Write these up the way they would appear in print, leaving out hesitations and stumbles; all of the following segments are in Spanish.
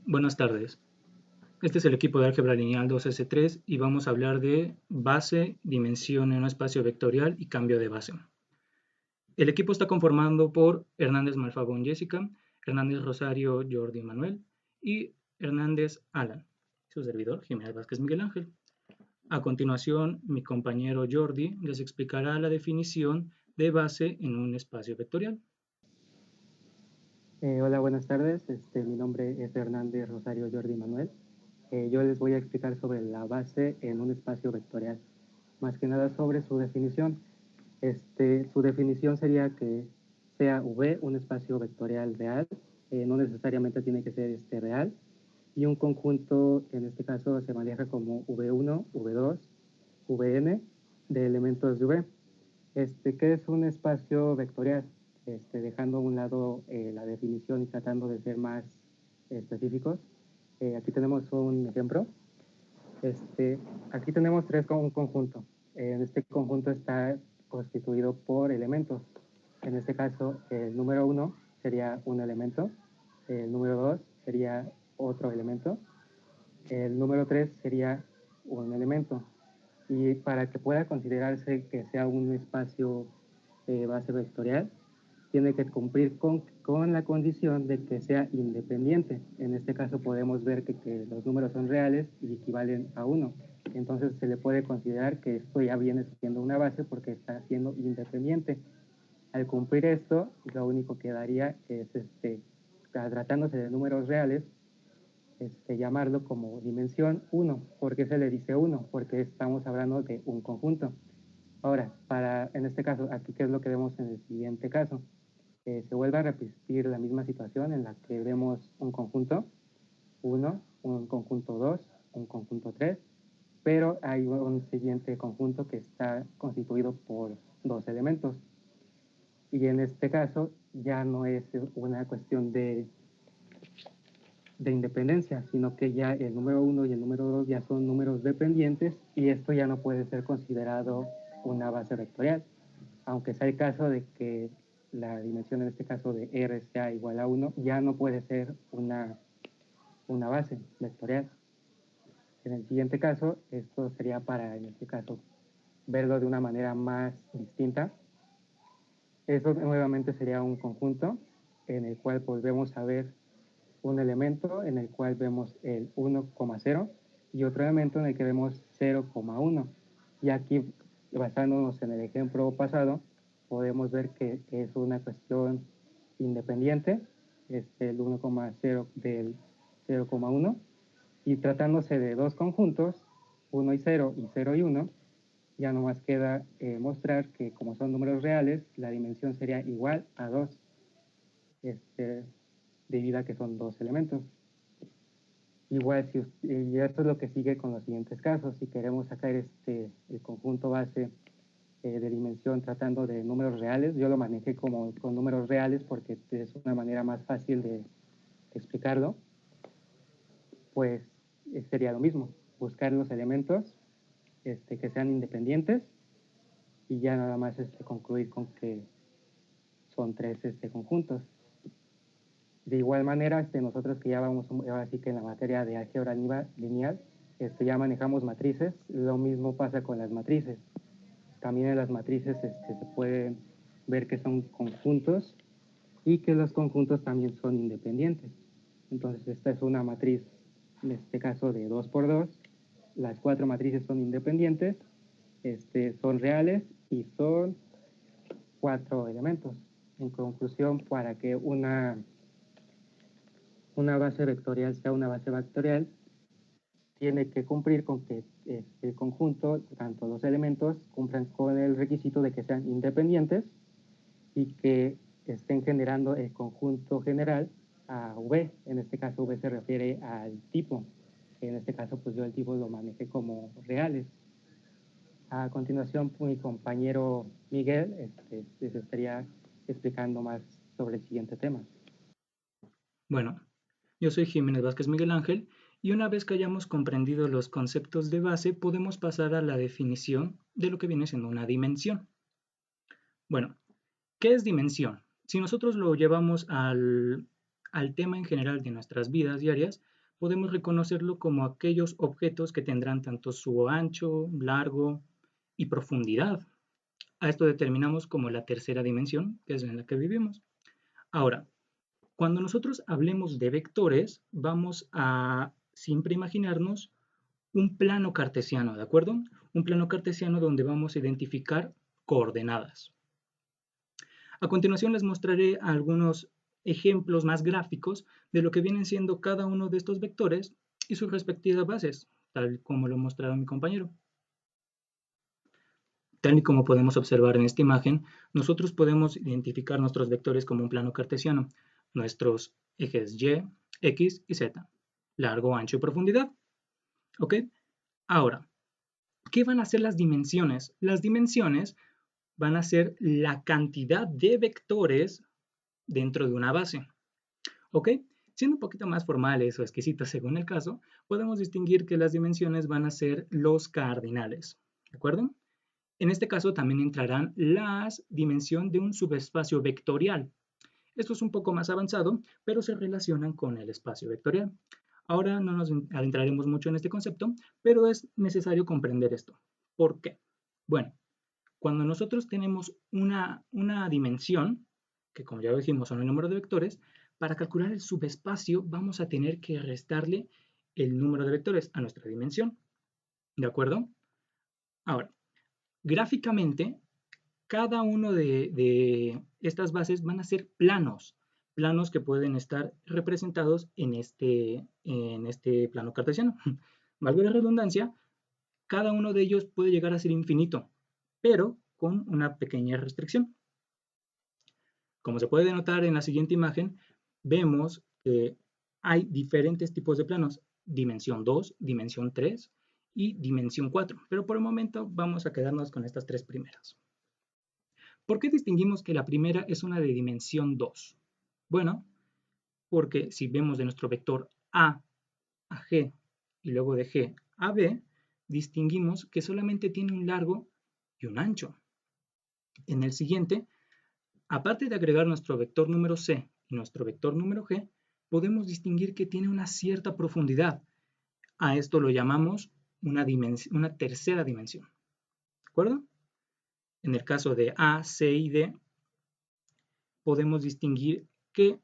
Buenas tardes. Este es el equipo de álgebra lineal 2S3 y vamos a hablar de base, dimensión en un espacio vectorial y cambio de base. El equipo está conformado por Hernández Malfabón Jessica, Hernández Rosario Jordi Manuel y Hernández Alan. Su servidor, Jiménez Vázquez Miguel Ángel. A continuación, mi compañero Jordi les explicará la definición de base en un espacio vectorial. Hola, buenas tardes. Mi nombre es Hernández Rosario Jordi Manuel. Yo les voy a explicar sobre la base en un espacio vectorial. Más que nada sobre su definición. Su definición sería que sea V un espacio vectorial real, no necesariamente tiene que ser real, y un conjunto, en este caso, se maneja como V1, V2, Vn de elementos de V. ¿Qué es un espacio vectorial? Dejando a un lado la definición y tratando de ser más específicos. Aquí tenemos un ejemplo. Aquí tenemos un conjunto. En este conjunto está constituido por elementos. En este caso, el número 1 sería un elemento, el número 2 sería otro elemento, el número 3 sería un elemento. Y para que pueda considerarse que sea un espacio base vectorial, tiene que cumplir con la condición de que sea independiente. En este caso podemos ver que los números son reales y equivalen a 1. Entonces se le puede considerar que esto ya viene siendo una base porque está siendo independiente. Al cumplir esto, lo único que daría es, tratándose de números reales, llamarlo como dimensión 1. ¿Por qué se le dice 1? Porque estamos hablando de un conjunto. Ahora, en este caso, aquí, ¿qué es lo que vemos en el siguiente caso? Se vuelve a repetir la misma situación en la que vemos un conjunto 1, un conjunto 2, un conjunto 3, pero hay un siguiente conjunto que está constituido por dos elementos. Y en este caso ya no es una cuestión de independencia, sino que ya el número 1 y el número 2 ya son números dependientes y esto ya no puede ser considerado una base vectorial, aunque sea el caso de que la dimensión en este caso de R sea igual a 1, ya no puede ser una base vectorial. En el siguiente caso, esto sería para, en este caso, verlo de una manera más distinta. Eso nuevamente sería un conjunto en el cual volvemos a ver un elemento en el cual vemos el 1,0 y otro elemento en el que vemos 0,1. Y aquí, basándonos en el ejemplo pasado, podemos ver que es una cuestión independiente, el 1,0 del 0,1, y tratándose de dos conjuntos, 1 y 0 y 0 y 1, ya nomás queda mostrar que como son números reales, la dimensión sería igual a 2, debido a que son dos elementos. Igual, y esto es lo que sigue con los siguientes casos. Si queremos sacar el conjunto base de dimensión tratando de números reales, yo lo manejé como con números reales porque es una manera más fácil de explicarlo, pues sería lo mismo, buscar los elementos que sean independientes y ya nada más concluir con que son tres conjuntos. De igual manera, nosotros que ya vamos ahora sí que en la materia de álgebra lineal, ya manejamos matrices, lo mismo pasa con las matrices. También en las matrices se pueden ver que son conjuntos y que los conjuntos también son independientes. Entonces esta es una matriz, en este caso de 2 por 2, las cuatro matrices son independientes, son reales y son cuatro elementos. En conclusión, para que una base vectorial sea una base vectorial, tiene que cumplir con que el conjunto, tanto los elementos, cumplan con el requisito de que sean independientes y que estén generando el conjunto general a V. En este caso, V se refiere al tipo. En este caso, pues yo el tipo lo manejé como reales. A continuación, mi compañero Miguel les estaría explicando más sobre el siguiente tema. Bueno, yo soy Jiménez Vázquez Miguel Ángel y una vez que hayamos comprendido los conceptos de base, podemos pasar a la definición de lo que viene siendo una dimensión. Bueno, ¿qué es dimensión? Si nosotros lo llevamos al tema en general de nuestras vidas diarias, podemos reconocerlo como aquellos objetos que tendrán tanto su ancho, largo y profundidad. A esto determinamos como la tercera dimensión, que es en la que vivimos. Ahora, cuando nosotros hablemos de vectores, vamos a siempre imaginarnos un plano cartesiano, ¿de acuerdo? Un plano cartesiano donde vamos a identificar coordenadas. A continuación les mostraré algunos ejemplos más gráficos de lo que vienen siendo cada uno de estos vectores y sus respectivas bases, tal como lo mostrará mi compañero. Tal y como podemos observar en esta imagen, nosotros podemos identificar nuestros vectores como un plano cartesiano, nuestros ejes Y, X y Z, largo, ancho y profundidad. ¿Ok? Ahora, ¿qué van a ser las dimensiones? Las dimensiones van a ser la cantidad de vectores dentro de una base. ¿Ok? Siendo un poquito más formales o exquisitos según el caso, podemos distinguir que las dimensiones van a ser los cardinales. ¿De acuerdo? En este caso también entrarán las dimensiones de un subespacio vectorial. Esto es un poco más avanzado, pero se relacionan con el espacio vectorial. Ahora no nos adentraremos mucho en este concepto, pero es necesario comprender esto. ¿Por qué? Bueno, cuando nosotros tenemos una dimensión, que como ya dijimos son el número de vectores, para calcular el subespacio vamos a tener que restarle el número de vectores a nuestra dimensión. ¿De acuerdo? Ahora, gráficamente, cada uno de estas bases van a ser planos, planos que pueden estar representados en este plano cartesiano. Valga la redundancia, cada uno de ellos puede llegar a ser infinito, pero con una pequeña restricción. Como se puede notar en la siguiente imagen, vemos que hay diferentes tipos de planos, dimensión 2, dimensión 3 y dimensión 4, pero por el momento vamos a quedarnos con estas tres primeras. ¿Por qué distinguimos que la primera es una de dimensión 2? Bueno, porque si vemos de nuestro vector A a G y luego de G a B, distinguimos que solamente tiene un largo y un ancho. En el siguiente, aparte de agregar nuestro vector número C y nuestro vector número G, podemos distinguir que tiene una cierta profundidad. A esto lo llamamos una tercera dimensión. ¿De acuerdo? En el caso de A, C y D, podemos distinguir que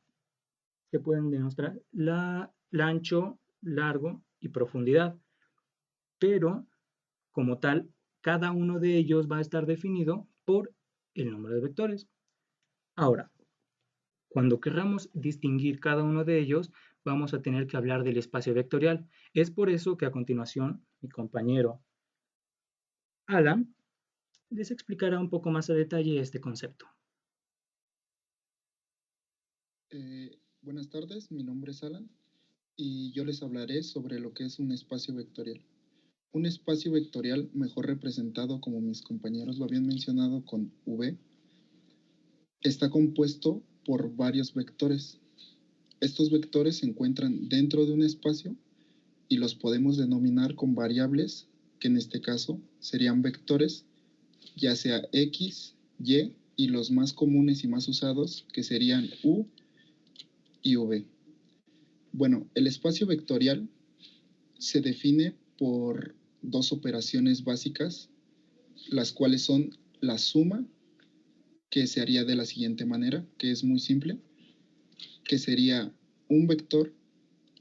se pueden demostrar el ancho, largo y profundidad, pero como tal, cada uno de ellos va a estar definido por el número de vectores. Ahora, cuando querramos distinguir cada uno de ellos, vamos a tener que hablar del espacio vectorial. Es por eso que a continuación mi compañero Alan les explicará un poco más a detalle este concepto. Buenas tardes, mi nombre es Alan y yo les hablaré sobre lo que es un espacio vectorial. Un espacio vectorial, mejor representado como mis compañeros lo habían mencionado con V, está compuesto por varios vectores. Estos vectores se encuentran dentro de un espacio y los podemos denominar con variables, que en este caso serían vectores, ya sea X, Y y los más comunes y más usados, que serían U y V. Bueno, el espacio vectorial se define por dos operaciones básicas, las cuales son la suma, que se haría de la siguiente manera, que es muy simple, que sería un vector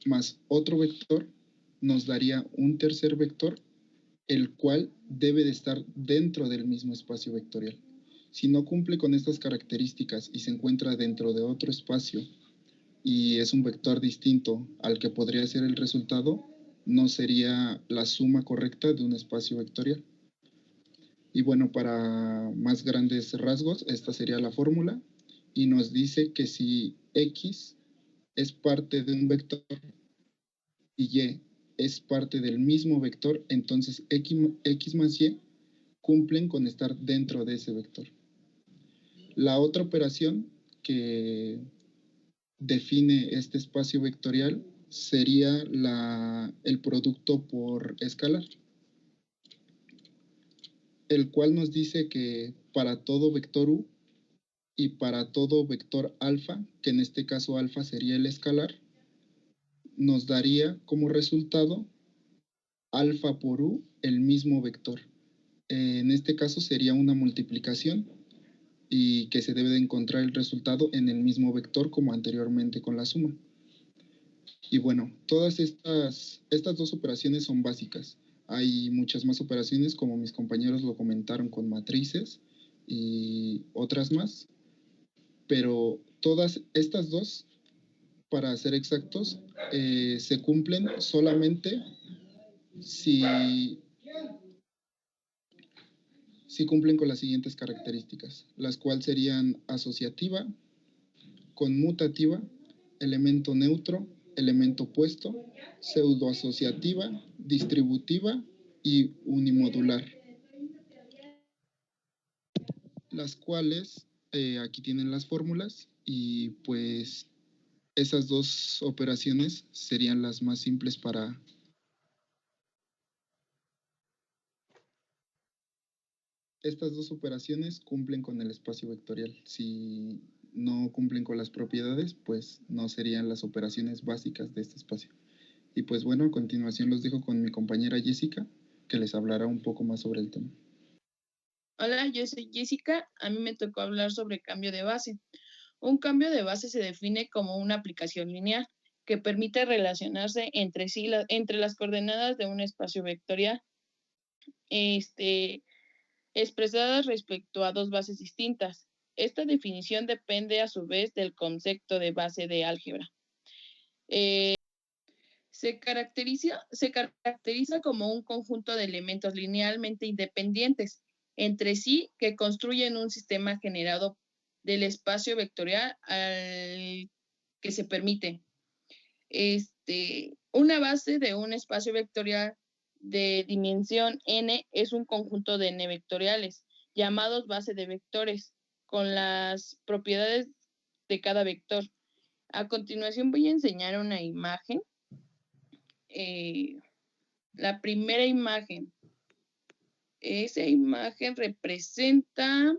más otro vector, nos daría un tercer vector, el cual debe de estar dentro del mismo espacio vectorial. Si no cumple con estas características y se encuentra dentro de otro espacio y es un vector distinto al que podría ser el resultado, no sería la suma correcta de un espacio vectorial. Y bueno, para más grandes rasgos, esta sería la fórmula y nos dice que si X es parte de un vector y Y es parte del mismo vector, entonces X más Y cumplen con estar dentro de ese vector. La otra operación que define este espacio vectorial sería el producto por escalar, el cual nos dice que para todo vector U y para todo vector alfa, que en este caso alfa sería el escalar, nos daría como resultado alfa por u, el mismo vector. En este caso sería una multiplicación y que se debe de encontrar el resultado en el mismo vector como anteriormente con la suma. Y bueno, todas estas dos operaciones son básicas. Hay muchas más operaciones, como mis compañeros lo comentaron, con matrices y otras más, pero todas estas dos, para ser exactos, se cumplen solamente si cumplen con las siguientes características, las cuales serían asociativa, conmutativa, elemento neutro, elemento opuesto, pseudoasociativa, distributiva y unimodular, las cuales aquí tienen las fórmulas y pues esas dos operaciones serían las más simples para... Estas dos operaciones cumplen con el espacio vectorial. Si no cumplen con las propiedades, pues no serían las operaciones básicas de este espacio. Y pues bueno, a continuación los dejo con mi compañera Jessica, que les hablará un poco más sobre el tema. Hola, yo soy Jessica. A mí me tocó hablar sobre cambio de base. Un cambio de base se define como una aplicación lineal que permite relacionarse entre sí entre las coordenadas de un espacio vectorial, expresadas respecto a dos bases distintas. Esta definición depende a su vez del concepto de base de álgebra. Se caracteriza como un conjunto de elementos linealmente independientes entre sí que construyen un sistema generado del espacio vectorial al que se permite. Una base de un espacio vectorial de dimensión n es un conjunto de n vectoriales, llamados base de vectores, con las propiedades de cada vector. A continuación voy a enseñar una imagen. La primera imagen. Esa imagen representa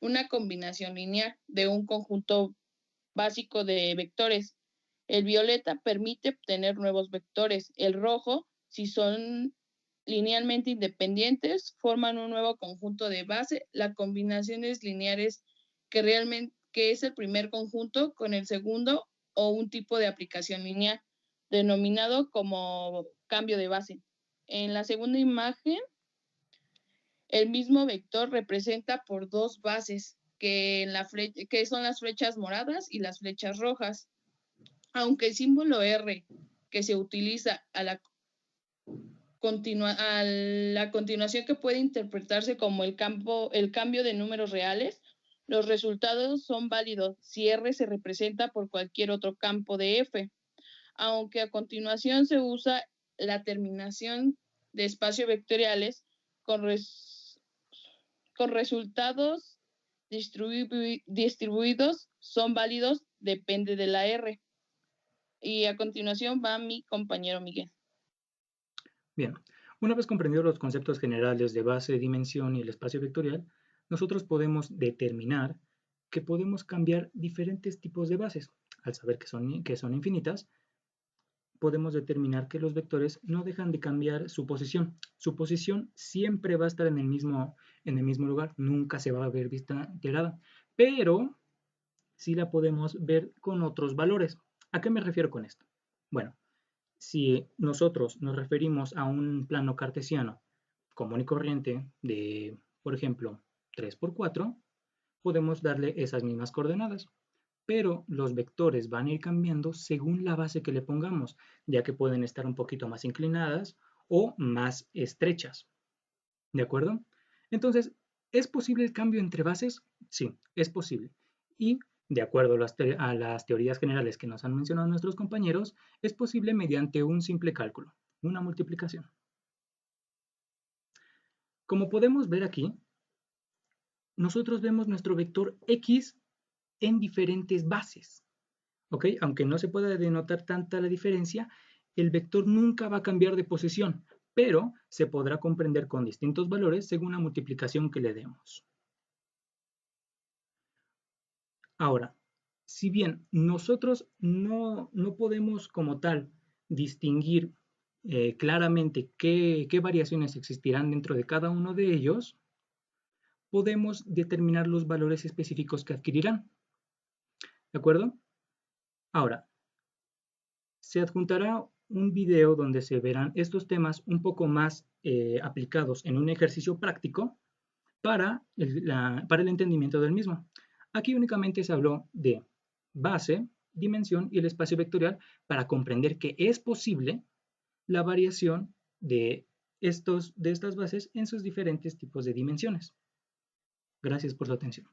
una combinación lineal de un conjunto básico de vectores. El violeta permite obtener nuevos vectores. El rojo, si son linealmente independientes, forman un nuevo conjunto de base. La combinación es lineares que es el primer conjunto con el segundo o un tipo de aplicación lineal denominado como cambio de base. En la segunda imagen, el mismo vector representa por dos bases, que son las flechas moradas y las flechas rojas. Aunque el símbolo R que se utiliza a la continuación, que puede interpretarse como el cambio de números reales, los resultados son válidos si R se representa por cualquier otro campo de F. Aunque a continuación se usa la terminación de espacios vectoriales con resultados distribuidos son válidos, depende de la R. Y a continuación va mi compañero Miguel. Bien, una vez comprendidos los conceptos generales de base, dimensión y el espacio vectorial, nosotros podemos determinar que podemos cambiar diferentes tipos de bases. Al saber que son infinitas, podemos determinar que los vectores no dejan de cambiar su posición. Su posición siempre va a estar en el mismo lugar, nunca se va a ver vista alterada, pero sí la podemos ver con otros valores. ¿A qué me refiero con esto? Bueno, si nosotros nos referimos a un plano cartesiano común y corriente de, por ejemplo, 3×4, podemos darle esas mismas coordenadas, pero los vectores van a ir cambiando según la base que le pongamos, ya que pueden estar un poquito más inclinadas o más estrechas. ¿De acuerdo? Entonces, ¿es posible el cambio entre bases? Sí, es posible. Y de acuerdo a las teorías generales que nos han mencionado nuestros compañeros, es posible mediante un simple cálculo, una multiplicación. Como podemos ver aquí, nosotros vemos nuestro vector X en diferentes bases. ¿Ok? Aunque no se pueda denotar tanta la diferencia, el vector nunca va a cambiar de posición, pero se podrá comprender con distintos valores según la multiplicación que le demos. Ahora, si bien nosotros no podemos como tal distinguir claramente qué variaciones existirán dentro de cada uno de ellos, podemos determinar los valores específicos que adquirirán. ¿De acuerdo? Ahora, se adjuntará un video donde se verán estos temas un poco más aplicados en un ejercicio práctico para el entendimiento del mismo. Aquí únicamente se habló de base, dimensión y el espacio vectorial para comprender que es posible la variación de estas bases en sus diferentes tipos de dimensiones. Gracias por su atención.